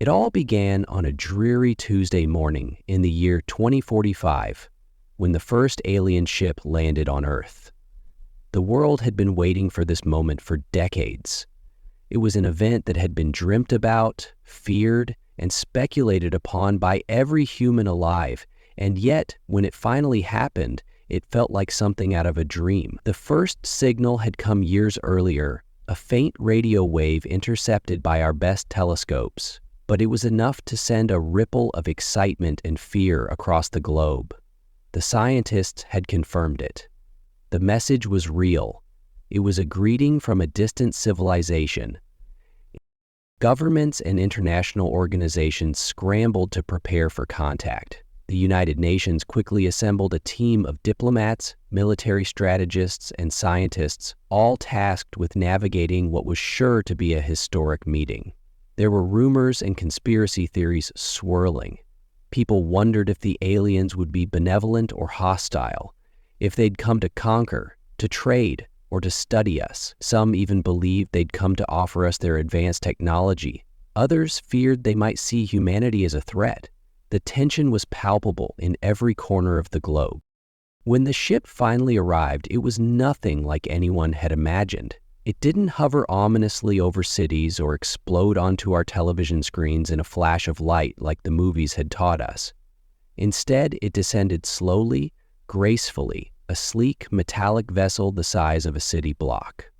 It all began on a dreary Tuesday morning in the year 2045, when the first alien ship landed on Earth. The world had been waiting for this moment for decades. It was an event that had been dreamt about, feared, and speculated upon by every human alive, and yet, when it finally happened, it felt like something out of a dream. The first signal had come years earlier, a faint radio wave intercepted by our best telescopes, but it was enough to send a ripple of excitement and fear across the globe. The scientists had confirmed it. The message was real. It was a greeting from a distant civilization. Governments and international organizations scrambled to prepare for contact. The United Nations quickly assembled a team of diplomats, military strategists, and scientists, all tasked with navigating what was sure to be a historic meeting. There were rumors and conspiracy theories swirling. People wondered if the aliens would be benevolent or hostile, if they'd come to conquer, to trade, or to study us. Some even believed they'd come to offer us their advanced technology. Others feared they might see humanity as a threat. The tension was palpable in every corner of the globe. When the ship finally arrived, it was nothing like anyone had imagined. It didn't hover ominously over cities or explode onto our television screens in a flash of light like the movies had taught us. Instead, it descended slowly, gracefully, a sleek, metallic vessel the size of a city block.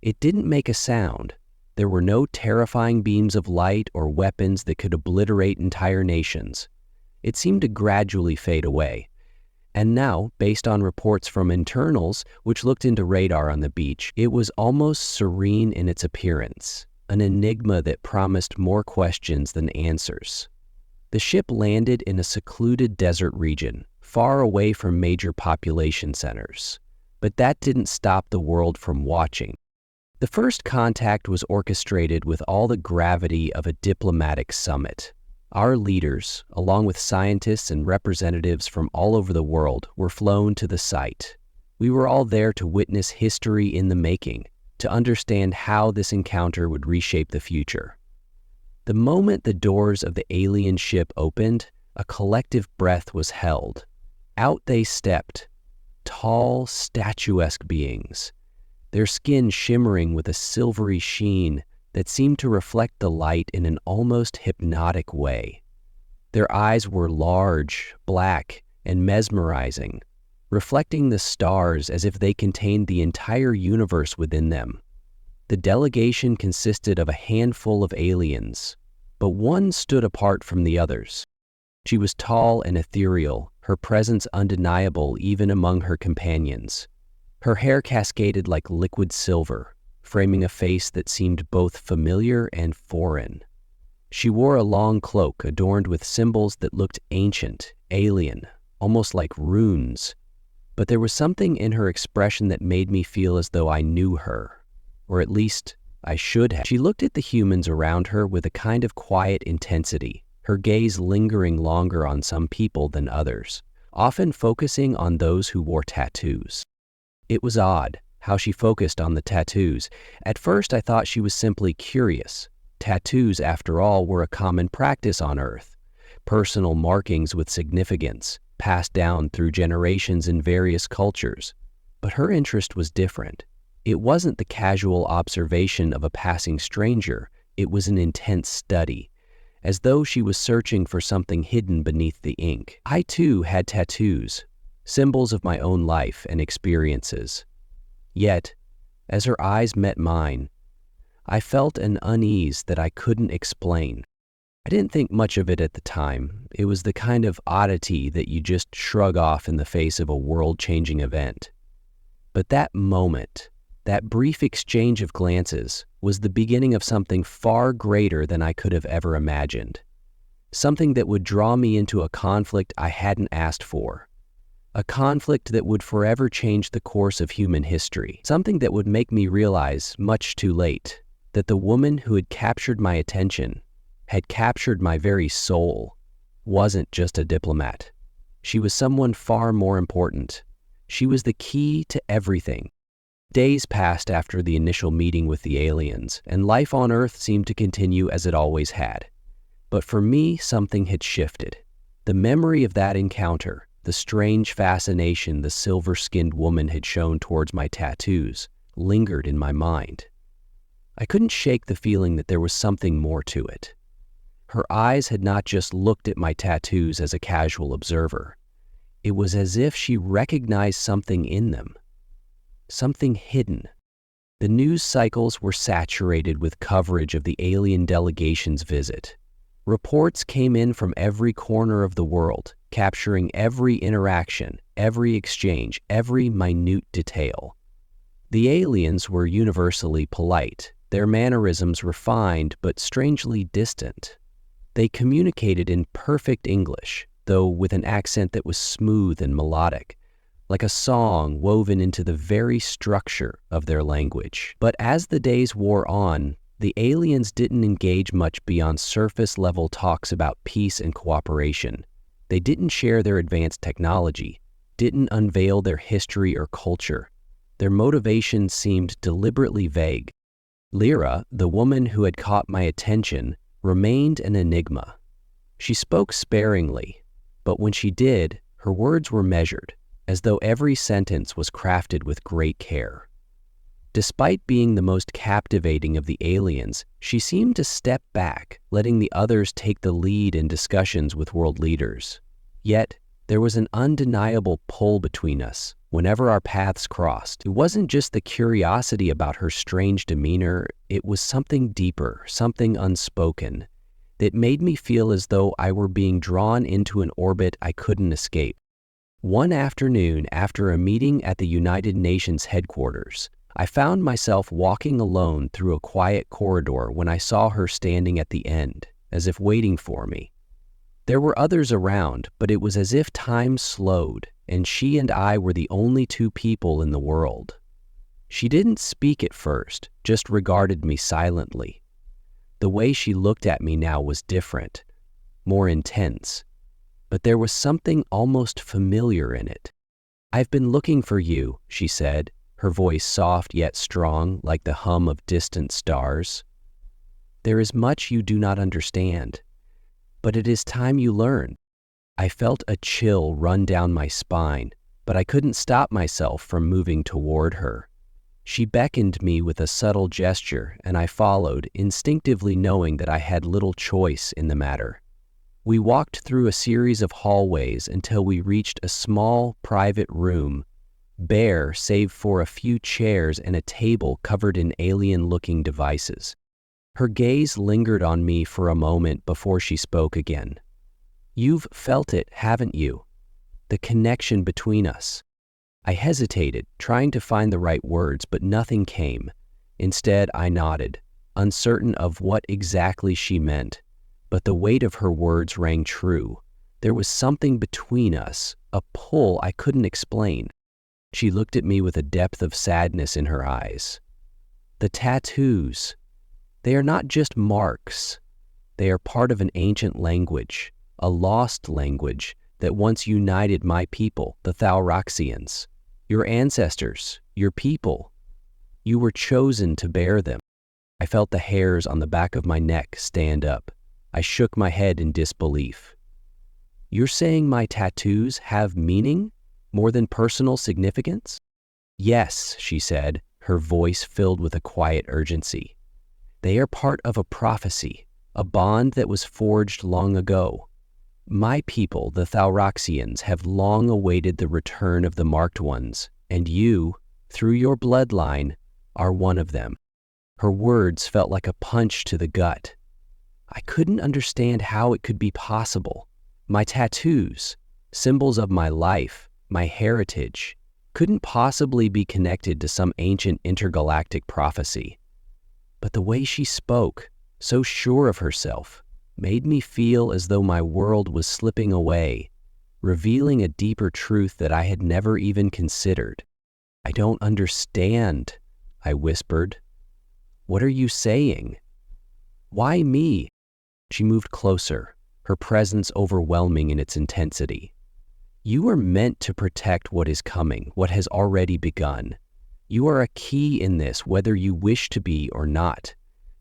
It didn't make a sound. There were no terrifying beams of light or weapons that could obliterate entire nations. It seemed to gradually fade away. And now, based on reports from internals, which looked into radar on the beach, it was almost serene in its appearance, an enigma that promised more questions than answers. The ship landed in a secluded desert region, far away from major population centers. But that didn't stop the world from watching. The first contact was orchestrated with all the gravity of a diplomatic summit. Our leaders, along with scientists and representatives from all over the world, were flown to the site. We were all there to witness history in the making, to understand how this encounter would reshape the future. The moment the doors of the alien ship opened, a collective breath was held. Out they stepped, tall, statuesque beings, their skin shimmering with a silvery sheen that seemed to reflect the light in an almost hypnotic way. Their eyes were large, black, and mesmerizing, reflecting the stars as if they contained the entire universe within them. The delegation consisted of a handful of aliens, but one stood apart from the others. She was tall and ethereal, her presence undeniable even among her companions. Her hair cascaded like liquid silver, framing a face that seemed both familiar and foreign. She wore a long cloak adorned with symbols that looked ancient, alien, almost like runes. But there was something in her expression that made me feel as though I knew her, or at least I should have. She looked at the humans around her with a kind of quiet intensity, her gaze lingering longer on some people than others, often focusing on those who wore tattoos. It was odd how she focused on the tattoos. At first, I thought she was simply curious. Tattoos, after all, were a common practice on Earth, personal markings with significance, passed down through generations in various cultures. But her interest was different. It wasn't the casual observation of a passing stranger. It was an intense study, as though she was searching for something hidden beneath the ink. I, too, had tattoos, symbols of my own life and experiences. Yet, as her eyes met mine, I felt an unease that I couldn't explain. I didn't think much of it at the time. It was the kind of oddity that you just shrug off in the face of a world-changing event. But that moment, that brief exchange of glances, was the beginning of something far greater than I could have ever imagined. Something that would draw me into a conflict I hadn't asked for. A conflict that would forever change the course of human history. Something that would make me realize, much too late, that the woman who had captured my attention, had captured my very soul, wasn't just a diplomat. She was someone far more important. She was the key to everything. Days passed after the initial meeting with the aliens, and life on Earth seemed to continue as it always had. But for me, something had shifted. The memory of that encounter, the strange fascination the silver-skinned woman had shown towards my tattoos, lingered in my mind. I couldn't shake the feeling that there was something more to it. Her eyes had not just looked at my tattoos as a casual observer. It was as if she recognized something in them, something hidden. The news cycles were saturated with coverage of the alien delegation's visit. Reports came in from every corner of the world, capturing every interaction, every exchange, every minute detail. The aliens were universally polite, their mannerisms refined but strangely distant. They communicated in perfect English, though with an accent that was smooth and melodic, like a song woven into the very structure of their language. But as the days wore on, the aliens didn't engage much beyond surface-level talks about peace and cooperation. They didn't share their advanced technology, didn't unveil their history or culture. Their motivations seemed deliberately vague. Lyra, the woman who had caught my attention, remained an enigma. She spoke sparingly, but when she did, her words were measured, as though every sentence was crafted with great care. Despite being the most captivating of the aliens, she seemed to step back, letting the others take the lead in discussions with world leaders. Yet, there was an undeniable pull between us whenever our paths crossed. It wasn't just the curiosity about her strange demeanor, it was something deeper, something unspoken, that made me feel as though I were being drawn into an orbit I couldn't escape. One afternoon, after a meeting at the United Nations headquarters, I found myself walking alone through a quiet corridor when I saw her standing at the end, as if waiting for me. There were others around, but it was as if time slowed, and she and I were the only two people in the world. She didn't speak at first, just regarded me silently. The way she looked at me now was different, more intense, but there was something almost familiar in it. "I've been looking for you," she said, her voice soft yet strong, like the hum of distant stars. "There is much you do not understand, but it is time you learn." I felt a chill run down my spine, but I couldn't stop myself from moving toward her. She beckoned me with a subtle gesture, and I followed, instinctively knowing that I had little choice in the matter. We walked through a series of hallways until we reached a small, private room, bare save for a few chairs and a table covered in alien-looking devices. Her gaze lingered on me for a moment before she spoke again. "You've felt it, haven't you? The connection between us." I hesitated, trying to find the right words, but nothing came. Instead, I nodded, uncertain of what exactly she meant. But the weight of her words rang true. There was something between us, a pull I couldn't explain. She looked at me with a depth of sadness in her eyes. "The tattoos, they are not just marks. They are part of an ancient language, a lost language that once united my people, the Thalroxians. Your ancestors, your people. You were chosen to bear them." I felt the hairs on the back of my neck stand up. I shook my head in disbelief. "You're saying my tattoos have meaning? More than personal significance?" "Yes," she said, her voice filled with a quiet urgency. "They are part of a prophecy, a bond that was forged long ago. My people, the Thalroxians, have long awaited the return of the Marked Ones, and you, through your bloodline, are one of them." Her words felt like a punch to the gut. I couldn't understand how it could be possible. My tattoos, symbols of my life, my heritage, couldn't possibly be connected to some ancient intergalactic prophecy. But the way she spoke, so sure of herself, made me feel as though my world was slipping away, revealing a deeper truth that I had never even considered. "I don't understand," I whispered. "What are you saying?" "Why me?" She moved closer, her presence overwhelming in its intensity. "You are meant to protect what is coming, what has already begun. You are a key in this, whether you wish to be or not.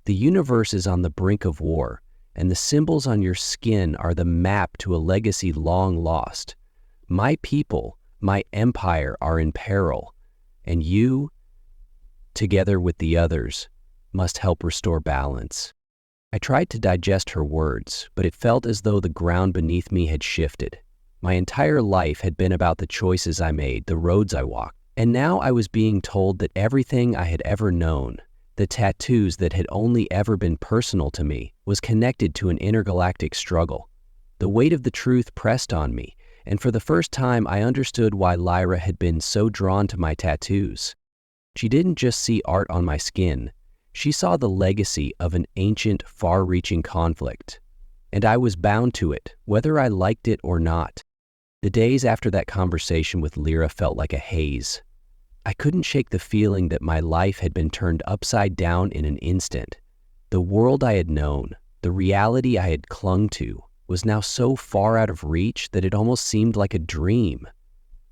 The universe is on the brink of war, and the symbols on your skin are the map to a legacy long lost. My people, my empire are in peril, and you, together with the others, must help restore balance." I tried to digest her words, but it felt as though the ground beneath me had shifted. My entire life had been about the choices I made, the roads I walked, and now I was being told that everything I had ever known, the tattoos that had only ever been personal to me, was connected to an intergalactic struggle. The weight of the truth pressed on me, and for the first time I understood why Lyra had been so drawn to my tattoos. She didn't just see art on my skin. She saw the legacy of an ancient, far-reaching conflict, and I was bound to it, whether I liked it or not. The days after that conversation with Lyra felt like a haze. I couldn't shake the feeling that my life had been turned upside down in an instant. The world I had known, the reality I had clung to, was now so far out of reach that it almost seemed like a dream.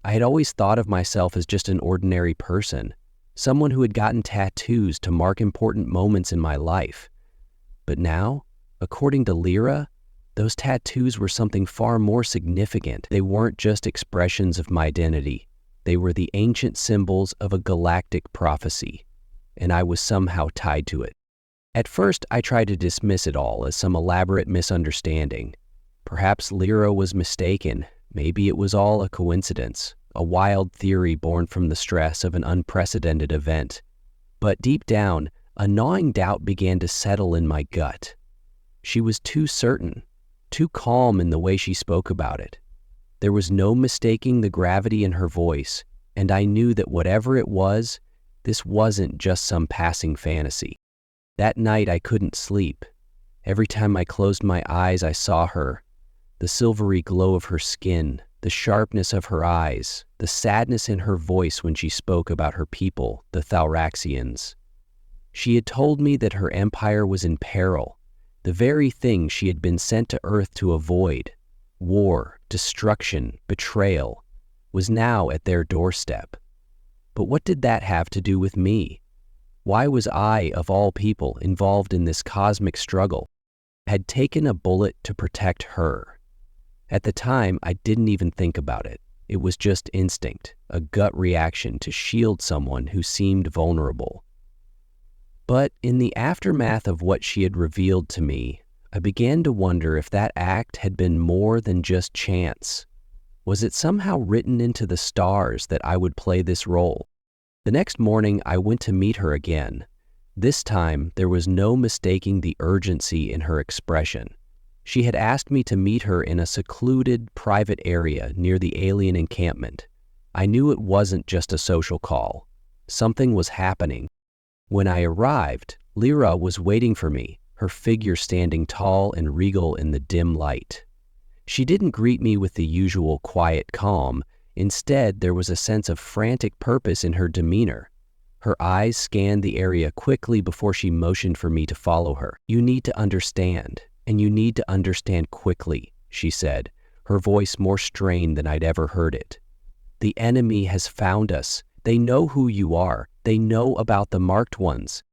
I had always thought of myself as just an ordinary person, someone who had gotten tattoos to mark important moments in my life. But now, according to Lyra, those tattoos were something far more significant. They weren't just expressions of my identity. They were the ancient symbols of a galactic prophecy, and I was somehow tied to it. At first, I tried to dismiss it all as some elaborate misunderstanding. Perhaps Lyra was mistaken. Maybe it was all a coincidence, a wild theory born from the stress of an unprecedented event. But deep down, a gnawing doubt began to settle in my gut. She was too certain, too calm in the way she spoke about it. There was no mistaking the gravity in her voice, and I knew that whatever it was, this wasn't just some passing fantasy. That night I couldn't sleep. Every time I closed my eyes, I saw her. The silvery glow of her skin, the sharpness of her eyes, the sadness in her voice when she spoke about her people, the Thalraxians. She had told me that her empire was in peril, the very thing she had been sent to Earth to avoid. War, destruction, betrayal, was now at their doorstep. But what did that have to do with me? Why was I, of all people, involved in this cosmic struggle? I had taken a bullet to protect her. At the time, I didn't even think about it. It was just instinct, a gut reaction to shield someone who seemed vulnerable. But in the aftermath of what she had revealed to me, I began to wonder if that act had been more than just chance. Was it somehow written into the stars that I would play this role? The next morning, I went to meet her again. This time, there was no mistaking the urgency in her expression. She had asked me to meet her in a secluded, private area near the alien encampment. I knew it wasn't just a social call. Something was happening. When I arrived, Lyra was waiting for me, her figure standing tall and regal in the dim light. She didn't greet me with the usual quiet calm. Instead, there was a sense of frantic purpose in her demeanor. Her eyes scanned the area quickly before she motioned for me to follow her. "You need to understand, and you need to understand quickly," she said, her voice more strained than I'd ever heard it. "The enemy has found us. They know who you are. They know about the marked ones."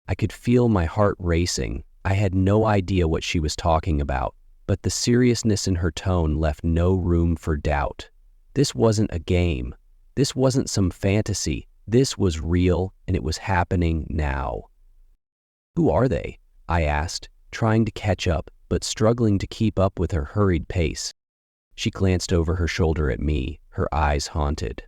I could feel my heart racing. I had no idea what she was talking about, but the seriousness in her tone left no room for doubt. This wasn't a game. This wasn't some fantasy. This was real, and it was happening now. "Who are they?" I asked, trying to catch up, but struggling to keep up with her hurried pace. She glanced over her shoulder at me, her eyes haunted.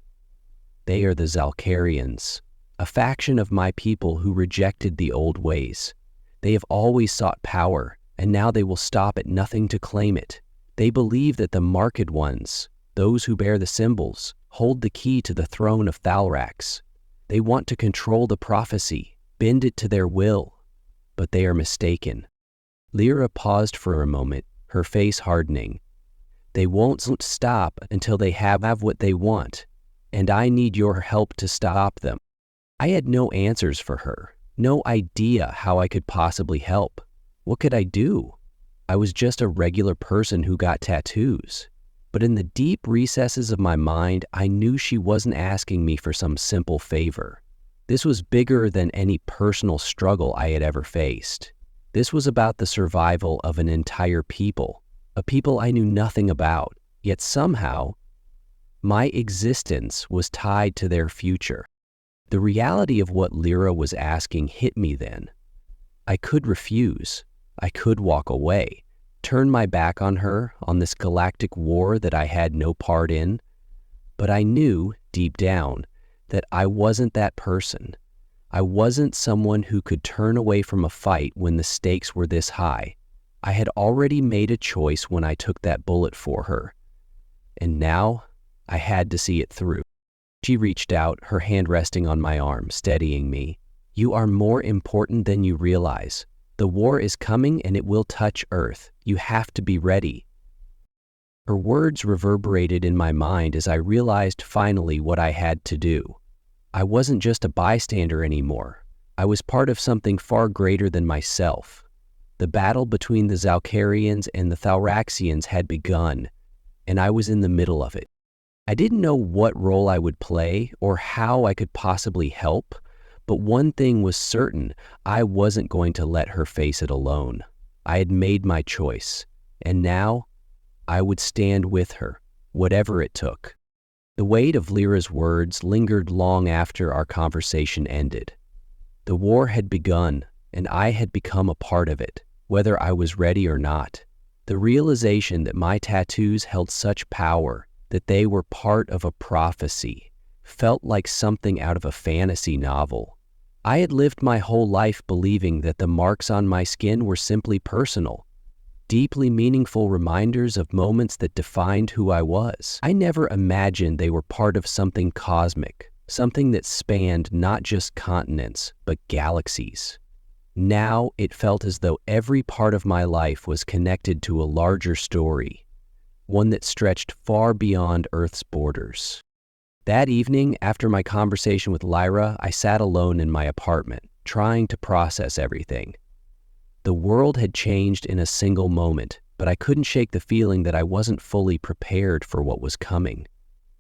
"They are the Zalcarians, a faction of my people who rejected the old ways. They have always sought power, and now they will stop at nothing to claim it. They believe that the marked ones, those who bear the symbols, hold the key to the throne of Thalrax. They want to control the prophecy, bend it to their will, but they are mistaken." Lyra paused for a moment, her face hardening. "They won't stop until they have what they want, and I need your help to stop them." I had no answers for her, no idea how I could possibly help. What could I do? I was just a regular person who got tattoos. But in the deep recesses of my mind, I knew she wasn't asking me for some simple favor. This was bigger than any personal struggle I had ever faced. This was about the survival of an entire people, a people I knew nothing about, yet somehow my existence was tied to their future. The reality of what Lyra was asking hit me then. I could refuse. I could walk away, turn my back on her, on this galactic war that I had no part in. But I knew, deep down, that I wasn't that person. I wasn't someone who could turn away from a fight when the stakes were this high. I had already made a choice when I took that bullet for her. And now, I had to see it through. She reached out, her hand resting on my arm, steadying me. "You are more important than you realize. The war is coming and it will touch Earth. You have to be ready." Her words reverberated in my mind as I realized finally what I had to do. I wasn't just a bystander anymore. I was part of something far greater than myself. The battle between the Zalcarians and the Thalraxians had begun, and I was in the middle of it. I didn't know what role I would play or how I could possibly help, but one thing was certain: I wasn't going to let her face it alone. I had made my choice, and now I would stand with her, whatever it took. The weight of Lyra's words lingered long after our conversation ended. The war had begun, and I had become a part of it, whether I was ready or not. The realization that my tattoos held such power, that they were part of a prophecy, felt like something out of a fantasy novel. I had lived my whole life believing that the marks on my skin were simply personal, deeply meaningful reminders of moments that defined who I was. I never imagined they were part of something cosmic, something that spanned not just continents, but galaxies. Now it felt as though every part of my life was connected to a larger story, one that stretched far beyond Earth's borders. That evening, after my conversation with Lyra, I sat alone in my apartment, trying to process everything. The world had changed in a single moment, but I couldn't shake the feeling that I wasn't fully prepared for what was coming.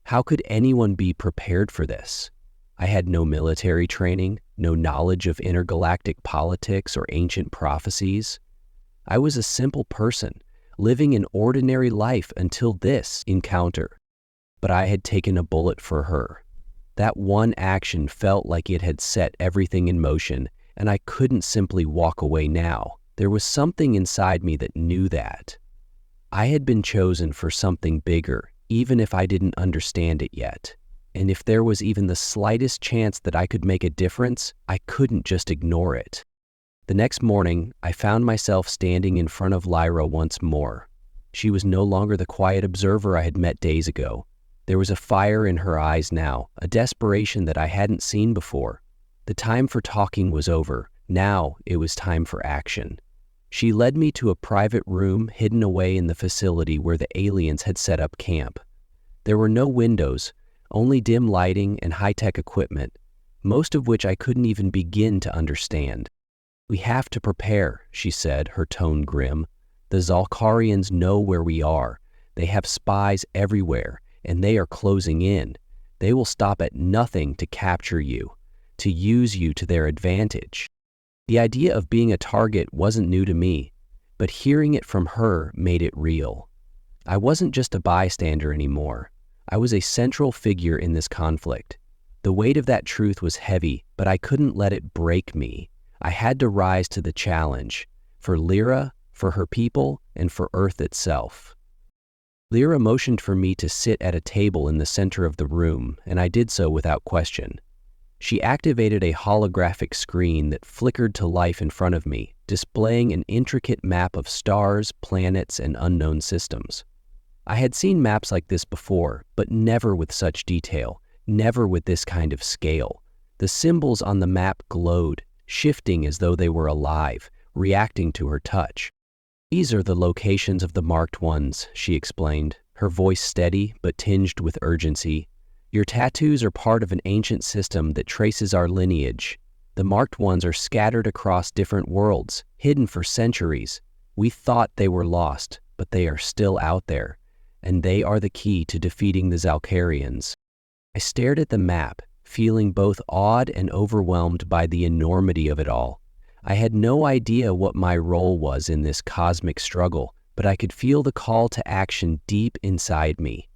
How could anyone be prepared for this? I had no military training, no knowledge of intergalactic politics or ancient prophecies. I was a simple person, living an ordinary life until this encounter. But I had taken a bullet for her. That one action felt like it had set everything in motion, and I couldn't simply walk away now. There was something inside me that knew that. I had been chosen for something bigger, even if I didn't understand it yet. And if there was even the slightest chance that I could make a difference, I couldn't just ignore it. The next morning, I found myself standing in front of Lyra once more. She was no longer the quiet observer I had met days ago. There was a fire in her eyes now, a desperation that I hadn't seen before. The time for talking was over. Now it was time for action. She led me to a private room hidden away in the facility where the aliens had set up camp. There were no windows, only dim lighting and high-tech equipment, most of which I couldn't even begin to understand. "We have to prepare," she said, her tone grim. "The Zalcarians know where we are. They have spies everywhere, and they are closing in. They will stop at nothing to capture you, to use you to their advantage." The idea of being a target wasn't new to me, but hearing it from her made it real. I wasn't just a bystander anymore. I was a central figure in this conflict. The weight of that truth was heavy, but I couldn't let it break me. I had to rise to the challenge, for Lyra, for her people, and for Earth itself. Lyra motioned for me to sit at a table in the center of the room, and I did so without question. She activated a holographic screen that flickered to life in front of me, displaying an intricate map of stars, planets, and unknown systems. I had seen maps like this before, but never with such detail, never with this kind of scale. The symbols on the map glowed, shifting as though they were alive, reacting to her touch. "These are the locations of the marked ones," she explained, her voice steady but tinged with urgency. "Your tattoos are part of an ancient system that traces our lineage. The marked ones are scattered across different worlds, hidden for centuries. We thought they were lost, but they are still out there, and they are the key to defeating the Zalcarians." I stared at the map, feeling both awed and overwhelmed by the enormity of it all. I had no idea what my role was in this cosmic struggle, but I could feel the call to action deep inside me.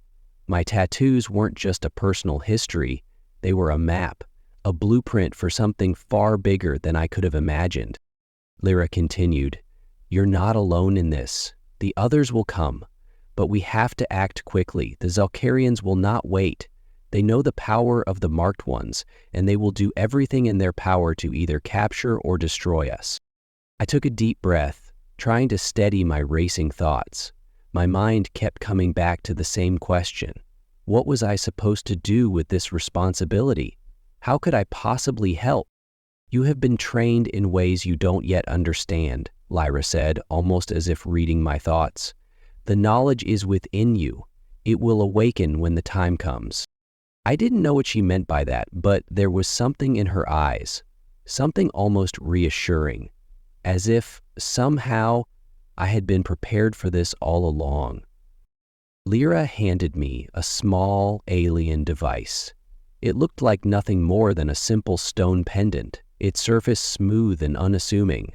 My tattoos weren't just a personal history, they were a map, a blueprint for something far bigger than I could have imagined. Lyra continued, "You're not alone in this. The others will come, but we have to act quickly. The Zalkarians will not wait. They know the power of the marked ones, and they will do everything in their power to either capture or destroy us." I took a deep breath, trying to steady my racing thoughts. My mind kept coming back to the same question. What was I supposed to do with this responsibility? How could I possibly help? "You have been trained in ways you don't yet understand," Lyra said, almost as if reading my thoughts. "The knowledge is within you. It will awaken when the time comes." I didn't know what she meant by that, but there was something in her eyes, something almost reassuring, as if, somehow, I had been prepared for this all along. Lyra handed me a small alien device. It looked like nothing more than a simple stone pendant, its surface smooth and unassuming.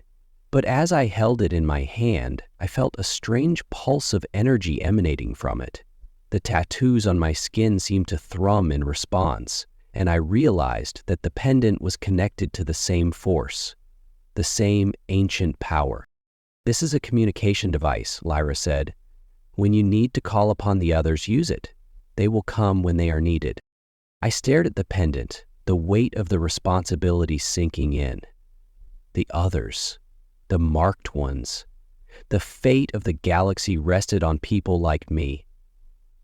But as I held it in my hand, I felt a strange pulse of energy emanating from it. The tattoos on my skin seemed to thrum in response, and I realized that the pendant was connected to the same force, the same ancient power. "This is a communication device," Lyra said. "When you need to call upon the others, use it. They will come when they are needed." I stared at the pendant, the weight of the responsibility sinking in. The others, the marked ones. The fate of the galaxy rested on people like me.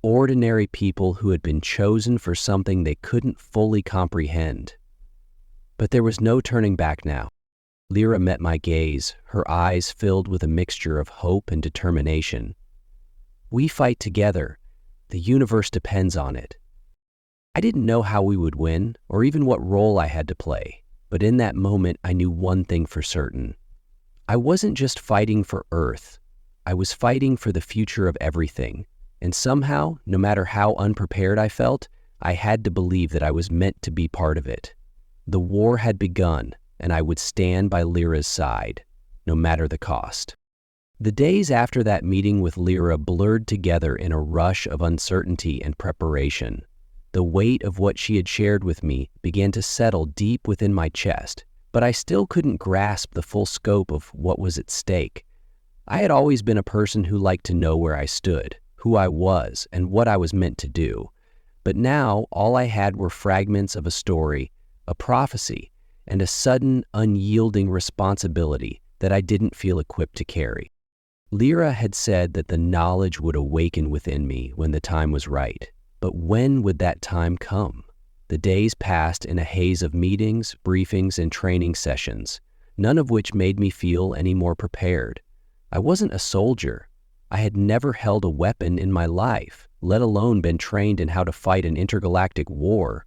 Ordinary people who had been chosen for something they couldn't fully comprehend. But there was no turning back now. Lyra met my gaze, her eyes filled with a mixture of hope and determination. "We fight together. The universe depends on it." I didn't know how we would win, or even what role I had to play, but in that moment I knew one thing for certain. I wasn't just fighting for Earth. I was fighting for the future of everything. And somehow, no matter how unprepared I felt, I had to believe that I was meant to be part of it. The war had begun, and I would stand by Lyra's side, no matter the cost. The days after that meeting with Lyra blurred together in a rush of uncertainty and preparation. The weight of what she had shared with me began to settle deep within my chest, but I still couldn't grasp the full scope of what was at stake. I had always been a person who liked to know where I stood, who I was, and what I was meant to do. But now all I had were fragments of a story, a prophecy, and a sudden, unyielding responsibility that I didn't feel equipped to carry. Lyra had said that the knowledge would awaken within me when the time was right. But when would that time come? The days passed in a haze of meetings, briefings, and training sessions, none of which made me feel any more prepared. I wasn't a soldier. I had never held a weapon in my life, let alone been trained in how to fight an intergalactic war.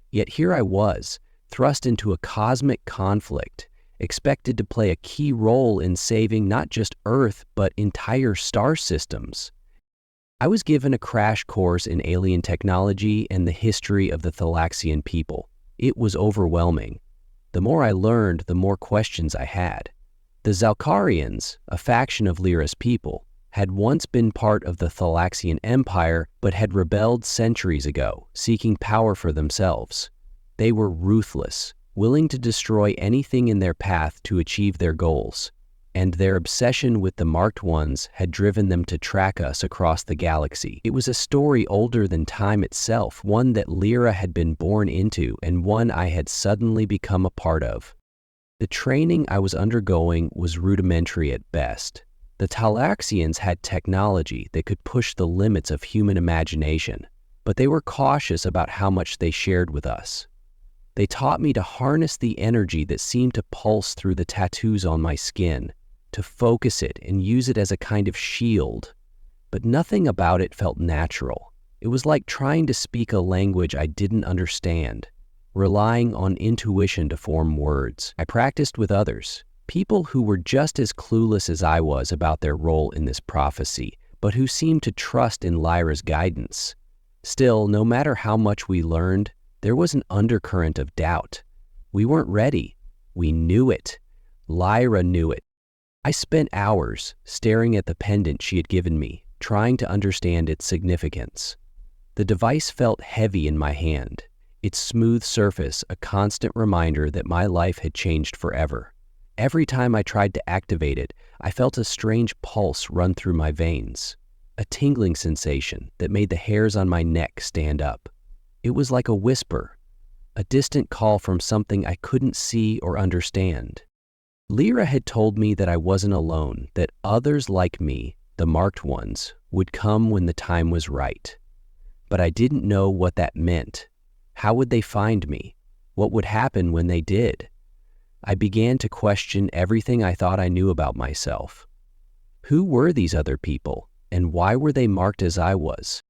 Yet here I was, thrust into a cosmic conflict, expected to play a key role in saving not just Earth, but entire star systems. I was given a crash course in alien technology and the history of the Thalaxian people. It was overwhelming. The more I learned, the more questions I had. The Zalkarians, a faction of Lyra's people, had once been part of the Thalaxian Empire, but had rebelled centuries ago, seeking power for themselves. They were ruthless, willing to destroy anything in their path to achieve their goals, and their obsession with the marked ones had driven them to track us across the galaxy. It was a story older than time itself, one that Lyra had been born into, and one I had suddenly become a part of. The training I was undergoing was rudimentary at best. The Talaxians had technology that could push the limits of human imagination, but they were cautious about how much they shared with us. They taught me to harness the energy that seemed to pulse through the tattoos on my skin, to focus it and use it as a kind of shield. But nothing about it felt natural. It was like trying to speak a language I didn't understand, relying on intuition to form words. I practiced with others, people who were just as clueless as I was about their role in this prophecy, but who seemed to trust in Lyra's guidance. Still, no matter how much we learned, there was an undercurrent of doubt. We weren't ready. We knew it. Lyra knew it. I spent hours staring at the pendant she had given me, trying to understand its significance. The device felt heavy in my hand, its smooth surface a constant reminder that my life had changed forever. Every time I tried to activate it, I felt a strange pulse run through my veins, a tingling sensation that made the hairs on my neck stand up. It was like a whisper, a distant call from something I couldn't see or understand. Lyra had told me that I wasn't alone, that others like me, the marked ones, would come when the time was right. But I didn't know what that meant. How would they find me? What would happen when they did? I began to question everything I thought I knew about myself. Who were these other people, and why were they marked as I was?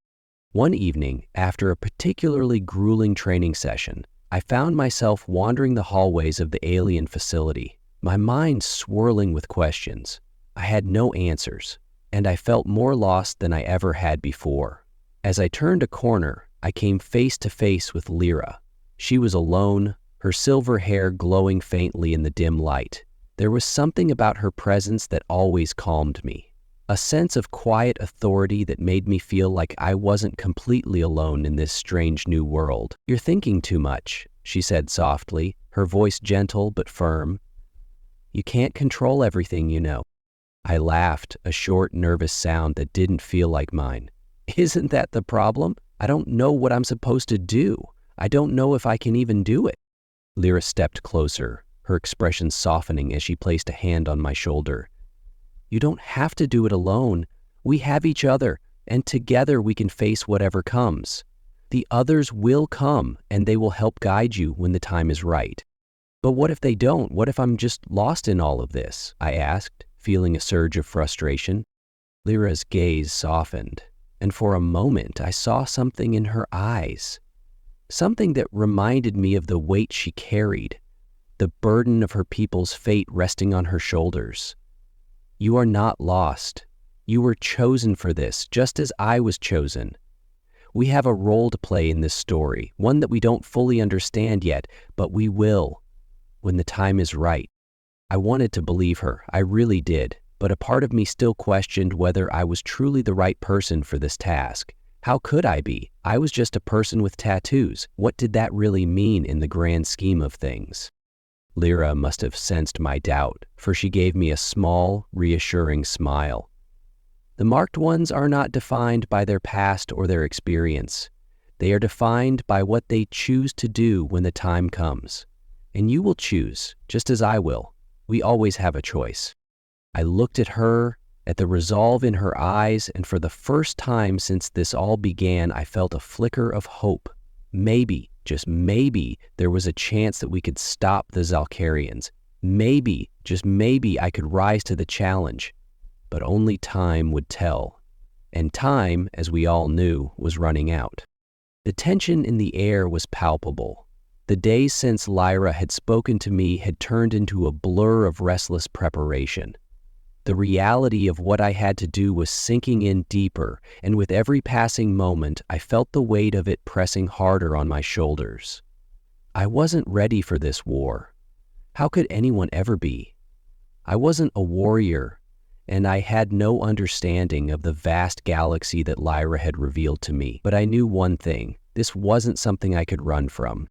One evening, after a particularly grueling training session, I found myself wandering the hallways of the alien facility, my mind swirling with questions. I had no answers, and I felt more lost than I ever had before. As I turned a corner, I came face to face with Lyra. She was alone, her silver hair glowing faintly in the dim light. There was something about her presence that always calmed me, a sense of quiet authority that made me feel like I wasn't completely alone in this strange new world. "You're thinking too much," she said softly, her voice gentle but firm. "You can't control everything, you know." I laughed, a short, nervous sound that didn't feel like mine. "Isn't that the problem? I don't know what I'm supposed to do. I don't know if I can even do it." Lyra stepped closer, her expression softening as she placed a hand on my shoulder. "You don't have to do it alone. We have each other, and together we can face whatever comes. The others will come, and they will help guide you when the time is right." "But what if they don't? What if I'm just lost in all of this?" I asked, feeling a surge of frustration. Lyra's gaze softened, and for a moment I saw something in her eyes. Something that reminded me of the weight she carried, the burden of her people's fate resting on her shoulders. "You are not lost. You were chosen for this, just as I was chosen. We have a role to play in this story, one that we don't fully understand yet, but we will, when the time is right." I wanted to believe her, I really did, but a part of me still questioned whether I was truly the right person for this task. How could I be? I was just a person with tattoos. What did that really mean in the grand scheme of things? Lyra must have sensed my doubt, for she gave me a small, reassuring smile. "The marked ones are not defined by their past or their experience. They are defined by what they choose to do when the time comes. And you will choose, just as I will. We always have a choice." I looked at her, at the resolve in her eyes, and for the first time since this all began, I felt a flicker of hope. Maybe, just maybe, there was a chance that we could stop the Zalcarians. Maybe, just maybe, I could rise to the challenge. But only time would tell. And time, as we all knew, was running out. The tension in the air was palpable. The days since Lyra had spoken to me had turned into a blur of restless preparation. The reality of what I had to do was sinking in deeper, and with every passing moment, I felt the weight of it pressing harder on my shoulders. I wasn't ready for this war. How could anyone ever be? I wasn't a warrior, and I had no understanding of the vast galaxy that Lyra had revealed to me. But I knew one thing: this wasn't something I could run from.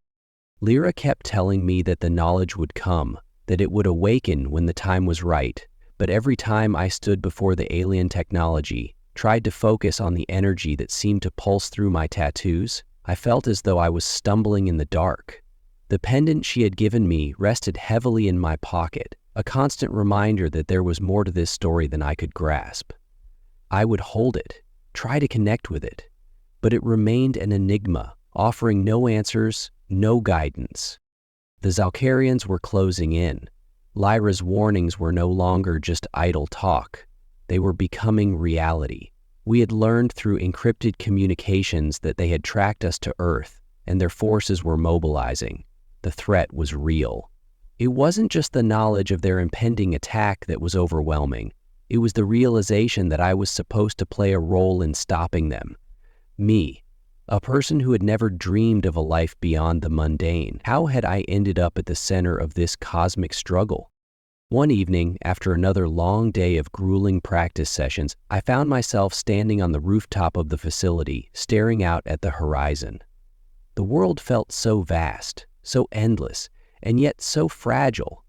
Lyra kept telling me that the knowledge would come, that it would awaken when the time was right. But every time I stood before the alien technology, tried to focus on the energy that seemed to pulse through my tattoos, I felt as though I was stumbling in the dark. The pendant she had given me rested heavily in my pocket, a constant reminder that there was more to this story than I could grasp. I would hold it, try to connect with it, but it remained an enigma, offering no answers, no guidance. The Zalcarians were closing in. Lyra's warnings were no longer just idle talk. They were becoming reality. We had learned through encrypted communications that they had tracked us to Earth, and their forces were mobilizing. The threat was real. It wasn't just the knowledge of their impending attack that was overwhelming. It was the realization that I was supposed to play a role in stopping them. Me, a person who had never dreamed of a life beyond the mundane. How had I ended up at the center of this cosmic struggle? One evening, after another long day of grueling practice sessions, I found myself standing on the rooftop of the facility, staring out at the horizon. The world felt so vast, so endless, and yet so fragile.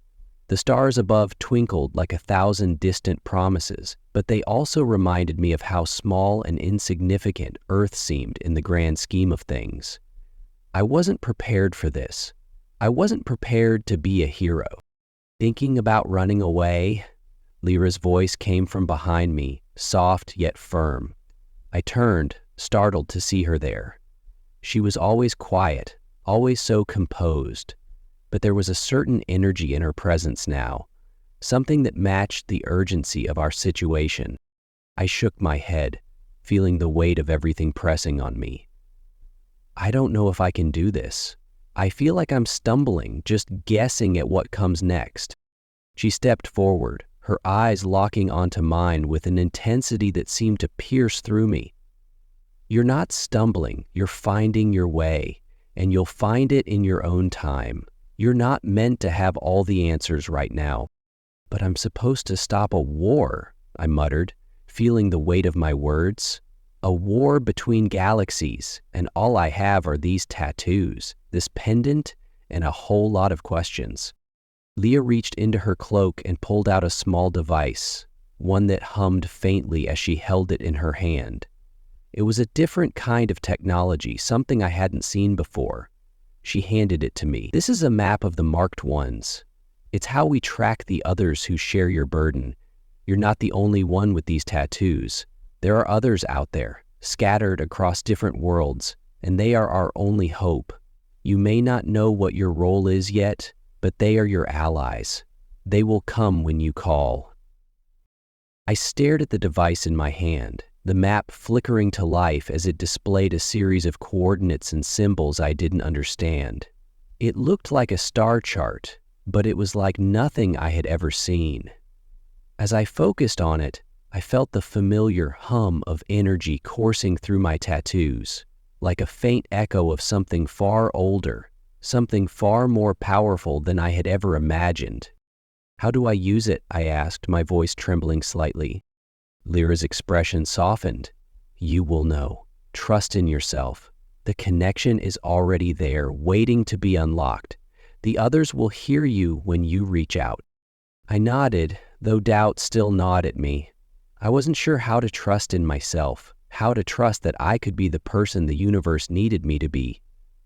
The stars above twinkled like 1,000 distant promises, but they also reminded me of how small and insignificant Earth seemed in the grand scheme of things. I wasn't prepared for this. I wasn't prepared to be a hero. Thinking about running away? Lyra's voice came from behind me, soft yet firm. I turned, startled to see her there. She was always quiet, always so composed. But there was a certain energy in her presence now, something that matched the urgency of our situation. I shook my head, feeling the weight of everything pressing on me. I don't know if I can do this. I feel like I'm stumbling, just guessing at what comes next. She stepped forward, her eyes locking onto mine with an intensity that seemed to pierce through me. You're not stumbling, you're finding your way, and you'll find it in your own time. You're not meant to have all the answers right now. But I'm supposed to stop a war, I muttered, feeling the weight of my words. A war between galaxies, and all I have are these tattoos, this pendant, and a whole lot of questions. Leah reached into her cloak and pulled out a small device, one that hummed faintly as she held it in her hand. It was a different kind of technology, something I hadn't seen before. She handed it to me. This is a map of the marked ones. It's how we track the others who share your burden. You're not the only one with these tattoos. There are others out there, scattered across different worlds, and they are our only hope. You may not know what your role is yet, but they are your allies. They will come when you call. I stared at the device in my hand, the map flickering to life as it displayed a series of coordinates and symbols I didn't understand. It looked like a star chart, but it was like nothing I had ever seen. As I focused on it, I felt the familiar hum of energy coursing through my tattoos, like a faint echo of something far older, something far more powerful than I had ever imagined. How do I use it? I asked, my voice trembling slightly. Lyra's expression softened. You will know. Trust in yourself. The connection is already there, waiting to be unlocked. The others will hear you when you reach out. I nodded, though doubt still gnawed at me. I wasn't sure how to trust in myself, how to trust that I could be the person the universe needed me to be.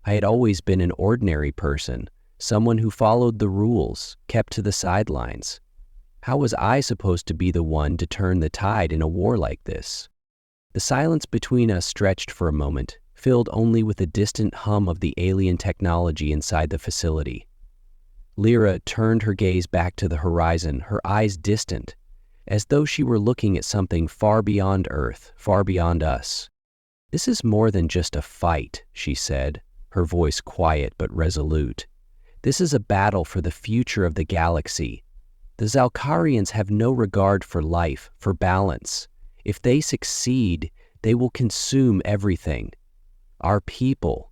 I had always been an ordinary person, someone who followed the rules, kept to the sidelines. How was I supposed to be the one to turn the tide in a war like this? The silence between us stretched for a moment, filled only with the distant hum of the alien technology inside the facility. Lyra turned her gaze back to the horizon, her eyes distant, as though she were looking at something far beyond Earth, far beyond us. This is more than just a fight, she said, her voice quiet but resolute. This is a battle for the future of the galaxy. The Zalkarians have no regard for life, for balance. If they succeed, they will consume everything. Our people,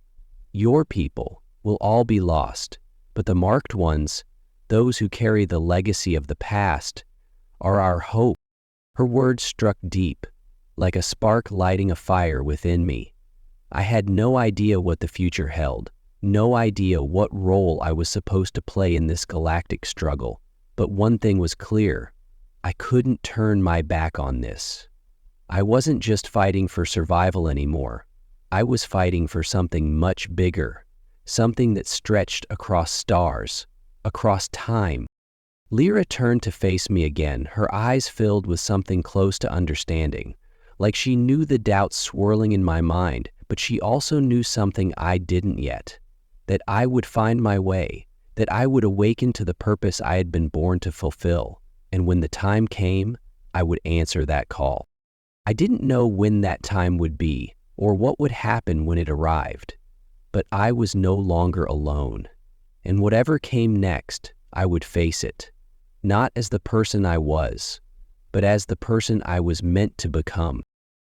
your people, will all be lost. But the marked ones, those who carry the legacy of the past, are our hope. Her words struck deep, like a spark lighting a fire within me. I had no idea what the future held, no idea what role I was supposed to play in this galactic struggle. But one thing was clear. I couldn't turn my back on this. I wasn't just fighting for survival anymore. I was fighting for something much bigger, something that stretched across stars, across time. Lyra turned to face me again, her eyes filled with something close to understanding, like she knew the doubts swirling in my mind, but she also knew something I didn't yet, that I would find my way, that I would awaken to the purpose I had been born to fulfill, and when the time came, I would answer that call. I didn't know when that time would be, or what would happen when it arrived, but I was no longer alone, and whatever came next, I would face it, not as the person I was, but as the person I was meant to become.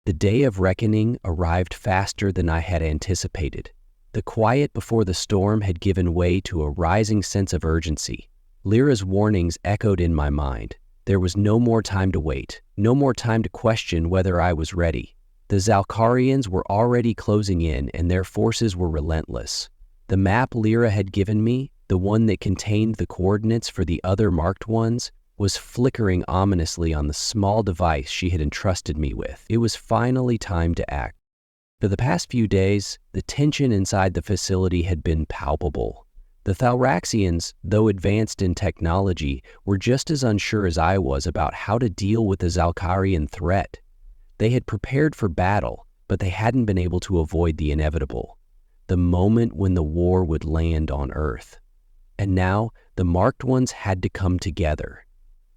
The day of reckoning arrived faster than I had anticipated. The quiet before the storm had given way to a rising sense of urgency. Lyra's warnings echoed in my mind. There was no more time to wait, no more time to question whether I was ready. The Zalkarians were already closing in, and their forces were relentless. The map Lyra had given me, the one that contained the coordinates for the other marked ones, was flickering ominously on the small device she had entrusted me with. It was finally time to act. For the past few days, the tension inside the facility had been palpable. The Thalraxians, though advanced in technology, were just as unsure as I was about how to deal with the Zalkarian threat. They had prepared for battle, but they hadn't been able to avoid the inevitable, the moment when the war would land on Earth. And now, the marked ones had to come together.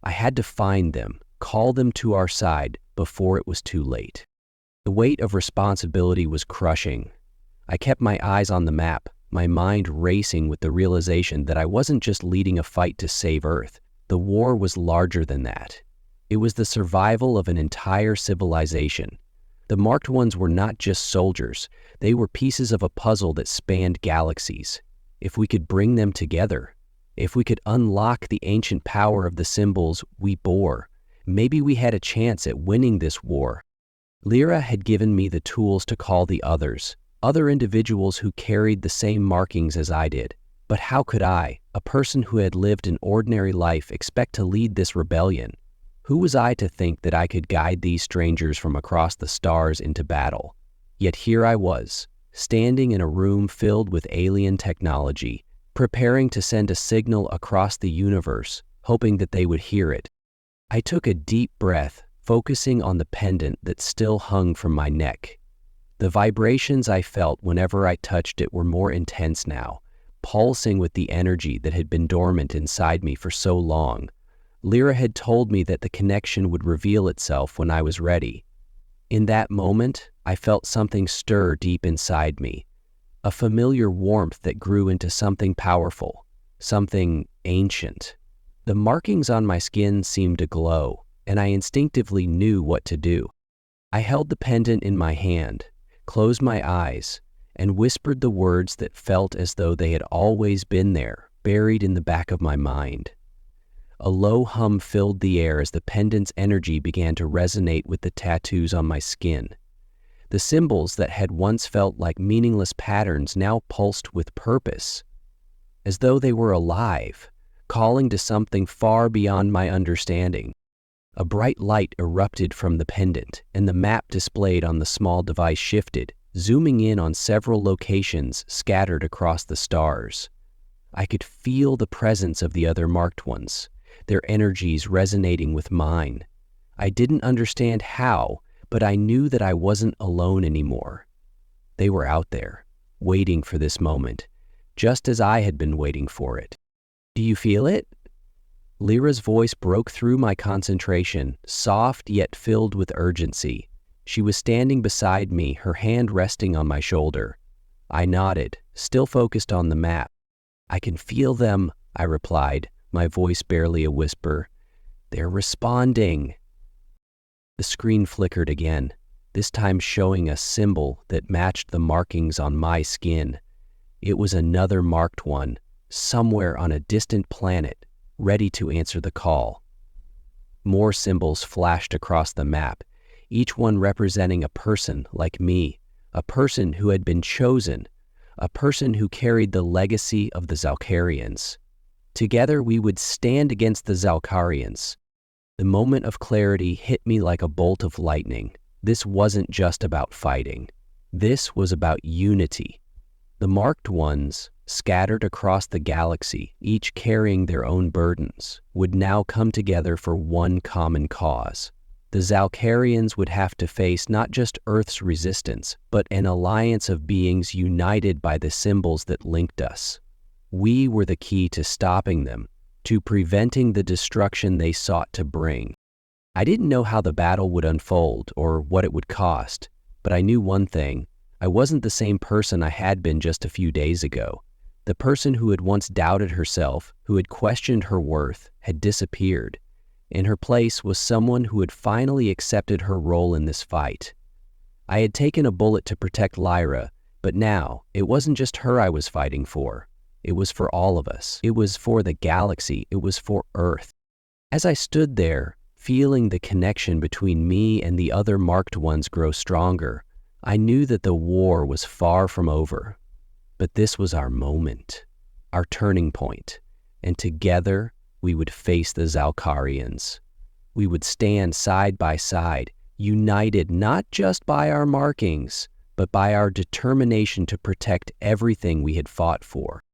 I had to find them, call them to our side before it was too late. The weight of responsibility was crushing. I kept my eyes on the map, my mind racing with the realization that I wasn't just leading a fight to save Earth. The war was larger than that. It was the survival of an entire civilization. The marked ones were not just soldiers. They were pieces of a puzzle that spanned galaxies. If we could bring them together, if we could unlock the ancient power of the symbols we bore, maybe we had a chance at winning this war. Lyra had given me the tools to call the others, other individuals who carried the same markings as I did. But how could I, a person who had lived an ordinary life, expect to lead this rebellion? Who was I to think that I could guide these strangers from across the stars into battle? Yet here I was, standing in a room filled with alien technology, preparing to send a signal across the universe, hoping that they would hear it. I took a deep breath, focusing on the pendant that still hung from my neck. The vibrations I felt whenever I touched it were more intense now, pulsing with the energy that had been dormant inside me for so long. Lyra had told me that the connection would reveal itself when I was ready. In that moment, I felt something stir deep inside me, a familiar warmth that grew into something powerful, something ancient. The markings on my skin seemed to glow, and I instinctively knew what to do. I held the pendant in my hand, closed my eyes, and whispered the words that felt as though they had always been there, buried in the back of my mind. A low hum filled the air as the pendant's energy began to resonate with the tattoos on my skin. The symbols that had once felt like meaningless patterns now pulsed with purpose, as though they were alive, calling to something far beyond my understanding. A bright light erupted from the pendant, and the map displayed on the small device shifted, zooming in on several locations scattered across the stars. I could feel the presence of the other marked ones, their energies resonating with mine. I didn't understand how, but I knew that I wasn't alone anymore. They were out there, waiting for this moment, just as I had been waiting for it. "Do you feel it?" Lyra's voice broke through my concentration, soft yet filled with urgency. She was standing beside me, her hand resting on my shoulder. I nodded, still focused on the map. "I can feel them," I replied, my voice barely a whisper. "They're responding." The screen flickered again, this time showing a symbol that matched the markings on my skin. It was another marked one, somewhere on a distant planet, ready to answer the call. More symbols flashed across the map, each one representing a person like me, a person who had been chosen, a person who carried the legacy of the Zalkarians. Together we would stand against the Zalkarians. The moment of clarity hit me like a bolt of lightning. This wasn't just about fighting. This was about unity. The marked ones, scattered across the galaxy, each carrying their own burdens, would now come together for one common cause. The Zalkarians would have to face not just Earth's resistance, but an alliance of beings united by the symbols that linked us. We were the key to stopping them, to preventing the destruction they sought to bring. I didn't know how the battle would unfold or what it would cost, but I knew one thing. I wasn't the same person I had been just a few days ago. The person who had once doubted herself, who had questioned her worth, had disappeared. In her place was someone who had finally accepted her role in this fight. I had taken a bullet to protect Lyra, but now it wasn't just her I was fighting for. It was for all of us. It was for the galaxy. It was for Earth. As I stood there, feeling the connection between me and the other marked ones grow stronger, I knew that the war was far from over. But this was our moment, our turning point, and together we would face the Zalkarians. We would stand side by side, united not just by our markings, but by our determination to protect everything we had fought for.